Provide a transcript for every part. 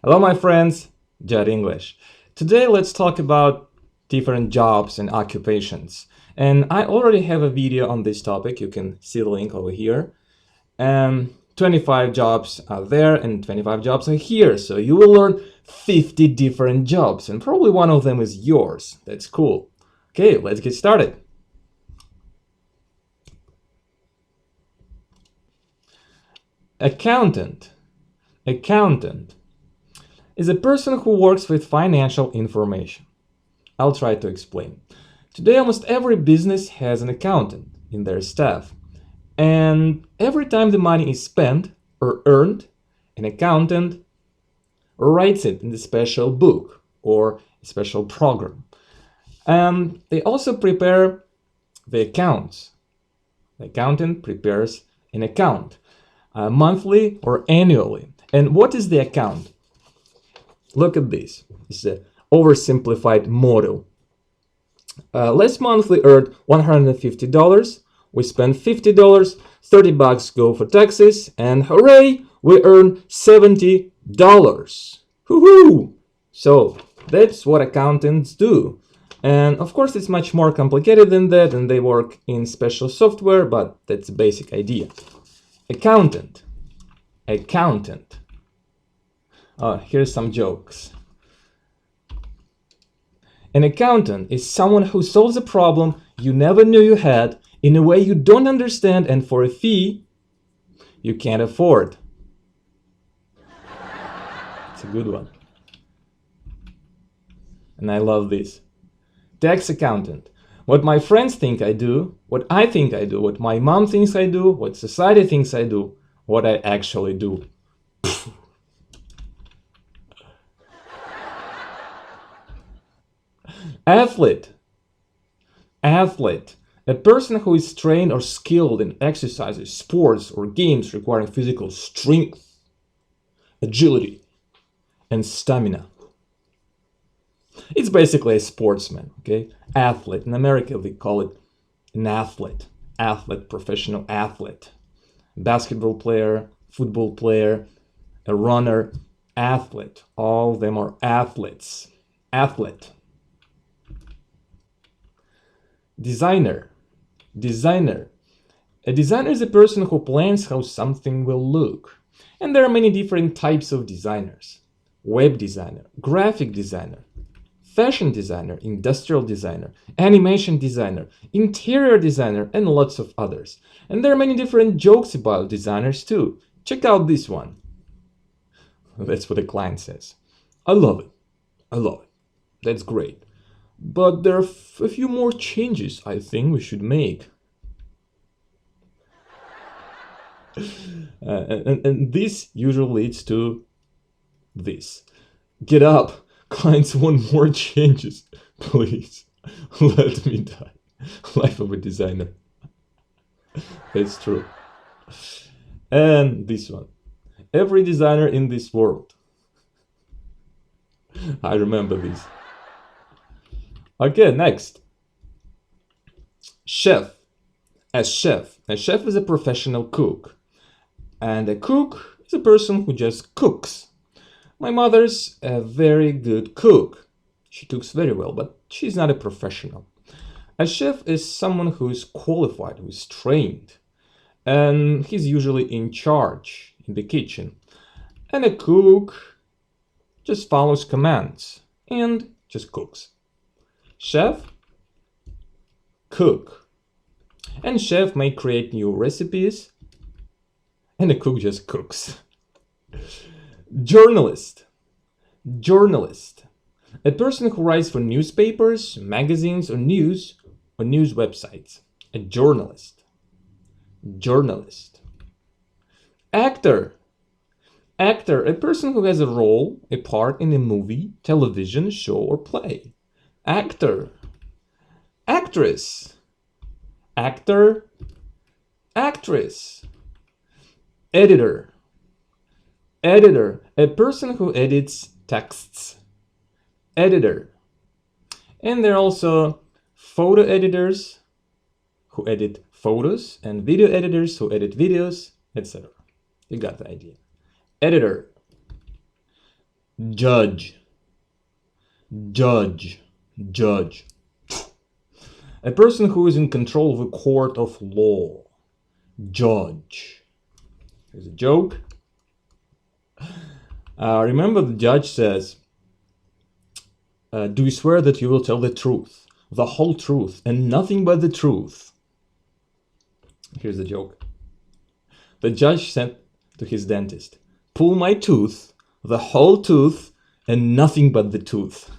Hello, my friends, Jet English. Today, let's talk about different jobs and occupations. And I already have a video on this topic. You can see the link over here. 25 jobs are there and 25 jobs are here. So you will learn 50 different jobs and probably one of them is yours. That's cool. Okay, let's get started. Accountant. Accountant is a person who works with financial information. I'll try to explain. Today, almost every business has an accountant in their staff. And every time the money is spent or earned, an accountant writes it in a special book or a special program. And they also prepare the accounts. The accountant prepares an account, monthly or annually. And what is the account? Look at this. It's an oversimplified model. Last month we earned $150. We spent $50. $30 go for taxes, and hooray, we earned $70. Woohoo! So that's what accountants do. And of course, it's much more complicated than that, and they work in special software, but that's the basic idea. Accountant. Accountant. Here's some jokes. An accountant is someone who solves a problem you never knew you had in a way you don't understand and for a fee you can't afford. It's a good one. And I love this. Tax accountant. What my friends think I do, what I think I do, what my mom thinks I do, what society thinks I do, what I actually do. Athlete. Athlete. A person who is trained or skilled in exercises, sports, or games requiring physical strength, agility, and stamina. It's basically a sportsman, okay? Athlete. In America, we call it an athlete. Athlete, professional athlete. Basketball player, football player, a runner, athlete. All of them are athletes. Athlete. Designer. Designer. A designer is a person who plans how something will look. And there are many different types of designers. Web designer, graphic designer, fashion designer, industrial designer, animation designer, interior designer, and lots of others. And there are many different jokes about designers too. Check out this one. That's what the client says. I love it. I love it. That's great. But there are a few more changes I think we should make. And this usually leads to this. Get up. Clients want more changes. Please, let me die. Life of a designer. That's true. And this one. Every designer in this world. I remember this. Okay, next. Chef. A chef. A chef is a professional cook. And a cook is a person who just cooks. My mother's a very good cook. She cooks very well, but she's not a professional. A chef is someone who is qualified, who is trained. And he's usually in charge in the kitchen. And a cook just follows commands and just cooks. Chef, cook. And chef may create new recipes, and a cook just cooks. Journalist. Journalist. A person who writes for newspapers, magazines, or news websites. A journalist. Journalist. Actor. Actor. A person who has a role, a part in a movie, television show, or play. Actor. Actress. Actor. Actress. Editor. Editor. A person who edits texts. Editor. And there are also photo editors who edit photos and video editors who edit videos, etc. You got the idea. Editor. Judge. Judge. Judge. A person who is in control of a court of law. Judge. Here's a joke. Remember, the judge says, do you swear that you will tell the truth, the whole truth, and nothing but the truth? Here's the joke. The judge said to his dentist, pull my tooth, the whole tooth, and nothing but the tooth.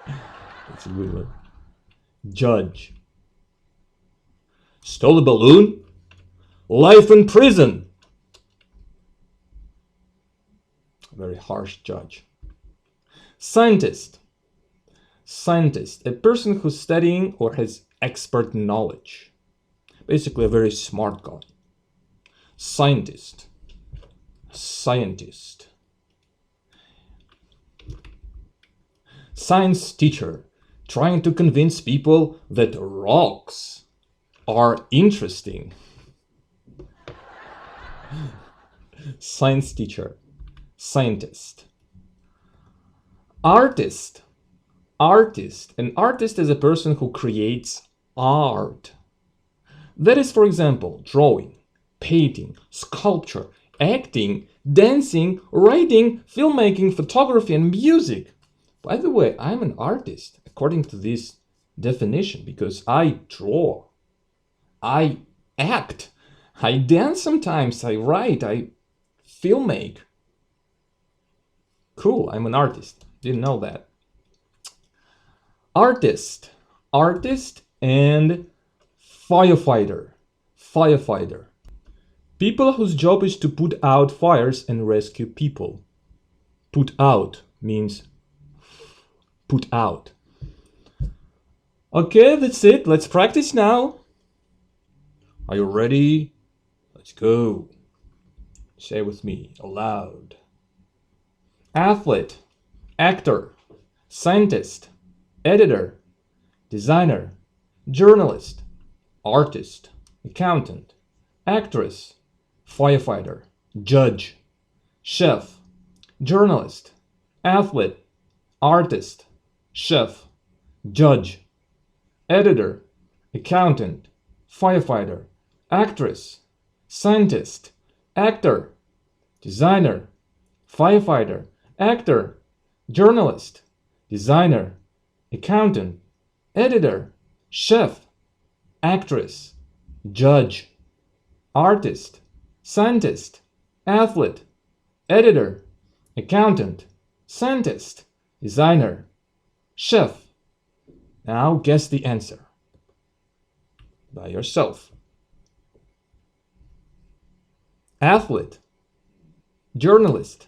That's a good one. Judge. Stole a balloon? Life in prison. Very harsh judge. Scientist. Scientist. A person who's studying or has expert knowledge. Basically a very smart guy. Scientist. Scientist. Science teacher. Trying to convince people that rocks are interesting. Science teacher. Scientist. Artist. Artist. An artist is a person who creates art. That is, for example, drawing, painting, sculpture, acting, dancing, writing, filmmaking, photography, and music. By the way, I'm an artist according to this definition because I draw, I act, I dance sometimes, I write, I filmmake. Cool, I'm an artist. Didn't know that. Artist. Artist and firefighter. Firefighter. People whose job is to put out fires and rescue people. Put out means put out. Okay, that's it. Let's practice now. Are you ready? Let's go. Say with me aloud. Athlete, actor, scientist, editor, designer, journalist, artist, accountant, actress, firefighter, judge, chef, journalist, athlete, artist, chef, judge, editor, accountant, firefighter, actress, scientist, actor, designer, firefighter, actor, journalist, designer, accountant, editor, chef, actress, judge, artist, scientist, athlete, editor, accountant, scientist, designer, chef. Now guess the answer by yourself. Athlete, journalist,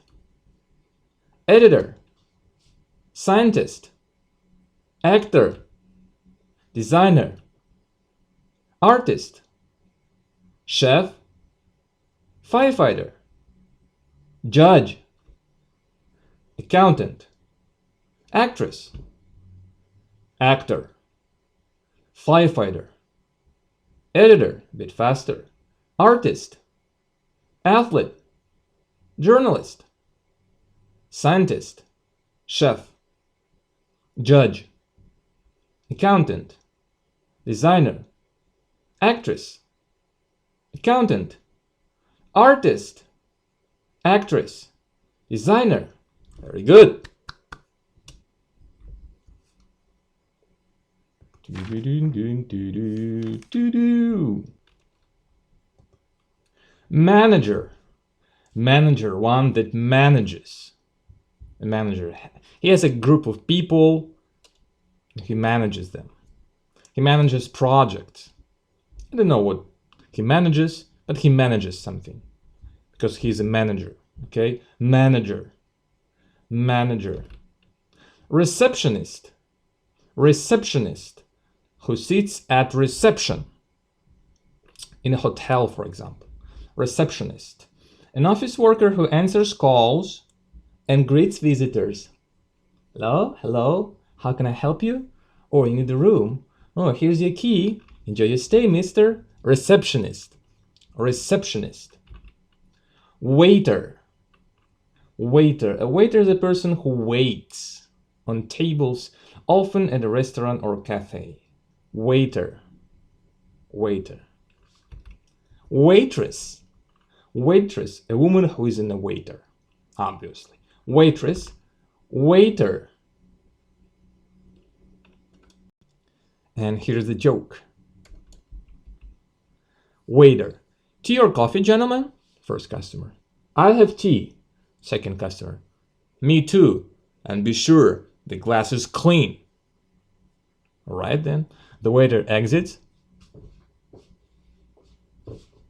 editor, scientist, actor, designer, artist, chef, firefighter, judge, accountant, actress, actor, firefighter, editor, a bit faster, artist, athlete, journalist, scientist, chef, judge, accountant, designer, actress, accountant, artist, actress, designer. Very good. Manager. Manager, one that manages. A manager. He has a group of people. He manages them. He manages projects. I don't know what he manages, but he manages something because he's a manager. Okay? Manager. Manager. Receptionist. Receptionist who sits at reception in a hotel, for example. Receptionist. An office worker who answers calls and greets visitors. Hello? Hello? How can I help you? Oh, you need a room? Oh, here's your key. Enjoy your stay, mister. Receptionist. Receptionist. Waiter. Waiter. A waiter is a person who waits on tables, often at a restaurant or cafe. Waiter. Waiter. Waitress. Waitress. A woman who isn't a waiter, obviously. Waitress. Waiter. And here's the joke. Waiter. Tea or coffee, gentlemen? First customer. I'll have tea. Second customer. Me too. And be sure the glass is clean. Alright then. The waiter exits.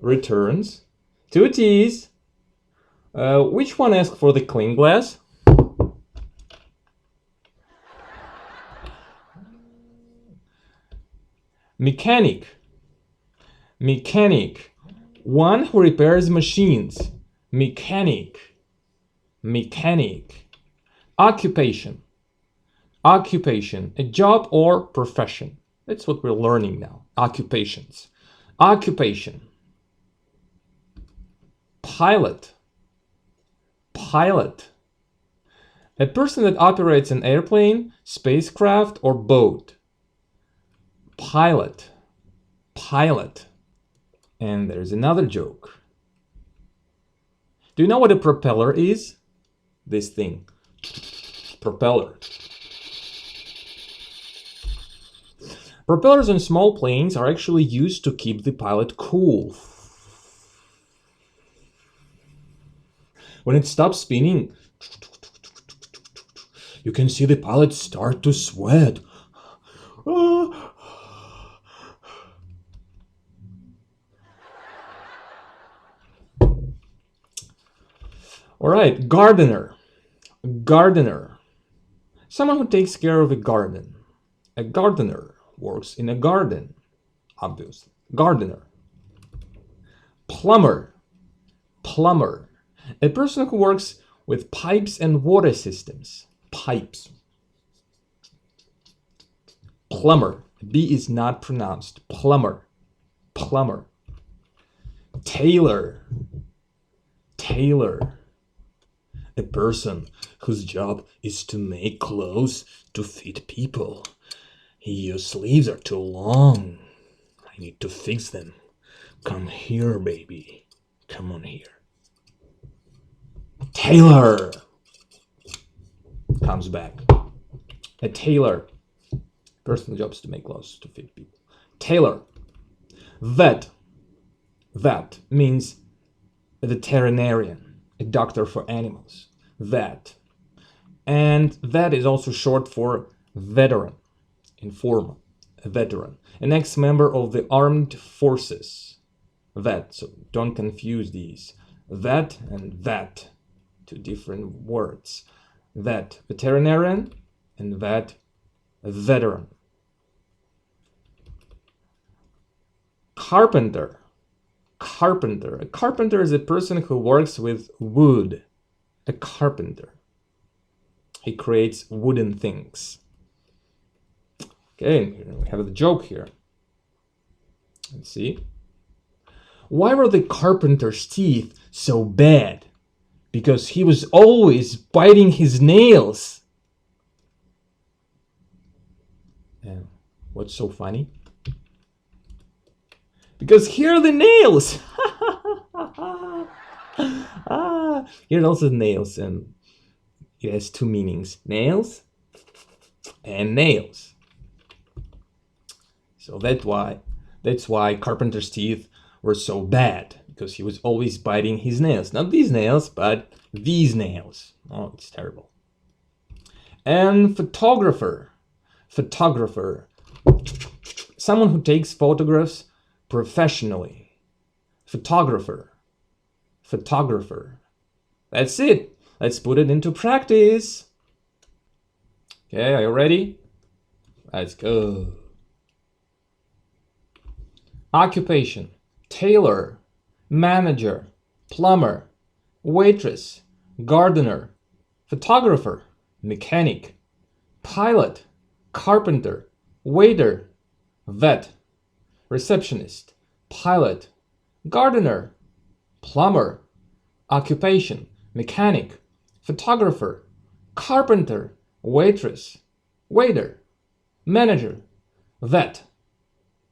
Returns. 2 teas. Which one asked for the clean glass? Mechanic. Mechanic. One who repairs machines. Mechanic. Mechanic. Occupation. Occupation. A job or profession. That's what we're learning now. Occupations. Occupation. Pilot. Pilot. A person that operates an airplane, spacecraft, or boat. Pilot. Pilot. And there's another joke. Do you know what a propeller is? This thing. Propeller. Propellers on small planes are actually used to keep the pilot cool. When it stops spinning, you can see the pilot start to sweat. All right, gardener. Gardener. Someone who takes care of a garden. A gardener works in a garden, obviously. Gardener. Plumber. Plumber. A person who works with pipes and water systems. Pipes. Plumber. B is not pronounced. Plumber. Plumber. Tailor. Tailor. A person whose job is to make clothes to fit people. Your sleeves are too long. I need to fix them. Come here, baby. Come on here. Tailor comes back. A tailor. Personal job is to make clothes to fit people. Tailor. Vet. Vet means a veterinarian, a doctor for animals. Vet. And vet is also short for veteran, informal, a veteran, an ex-member of the armed forces. Vet, so don't confuse these. Vet and vet, two different words. Vet, veterinarian, and vet, veteran. Carpenter. Carpenter. A carpenter is a person who works with wood. A carpenter. He creates wooden things. Okay, we have the joke here. Let's see. Why were the carpenter's teeth so bad? Because he was always biting his nails. And what's so funny? Because here are the nails. Here are also nails, and it has two meanings: nails and nails. So that's why carpenter's teeth were so bad, because he was always biting his nails. Not these nails, but these nails. Oh, it's terrible. And photographer. Photographer. Someone who takes photographs professionally. Photographer. Photographer. That's it. Let's put it into practice. Okay, are you ready? Let's go. Occupation: tailor, manager, plumber, waitress, gardener, photographer, mechanic, pilot, carpenter, waiter, vet, receptionist, pilot, gardener, plumber. Occupation: mechanic, photographer, carpenter, waitress, waiter, manager, vet,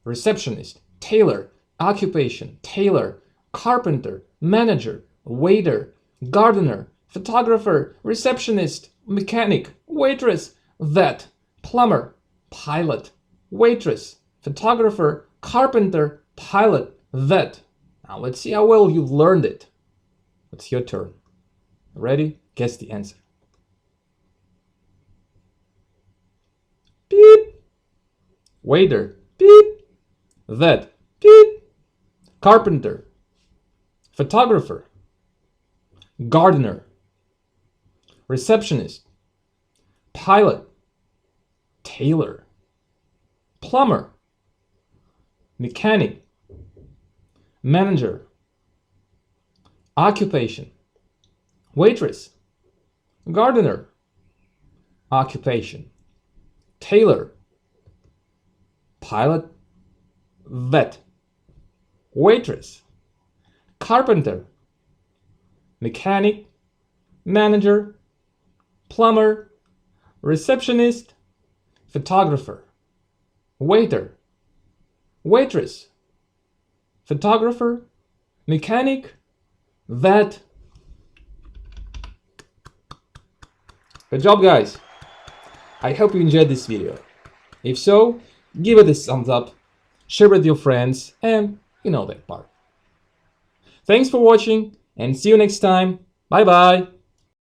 receptionist, tailor, occupation, tailor, carpenter, manager, waiter, gardener, photographer, receptionist, mechanic, waitress, vet, plumber, pilot, waitress, photographer, carpenter, pilot, vet. Now let's see how well you've learned it. It's your turn. Ready? Guess the answer. Beep. Waiter. Beep. Vet. Beep. Carpenter. Photographer. Gardener. Receptionist. Pilot. Tailor. Plumber. Mechanic. Manager. Occupation. Waitress. Gardener. Occupation. Tailor. Pilot. Vet. Waitress. Carpenter. Mechanic. Manager. Plumber. Receptionist. Photographer. Waiter. Waitress. Photographer. Mechanic. Vet. Good job, guys. I hope you enjoyed this video. If so, give it a thumbs up, share it with your friends, and you know that part. Thanks for watching, and see you next time. Bye bye.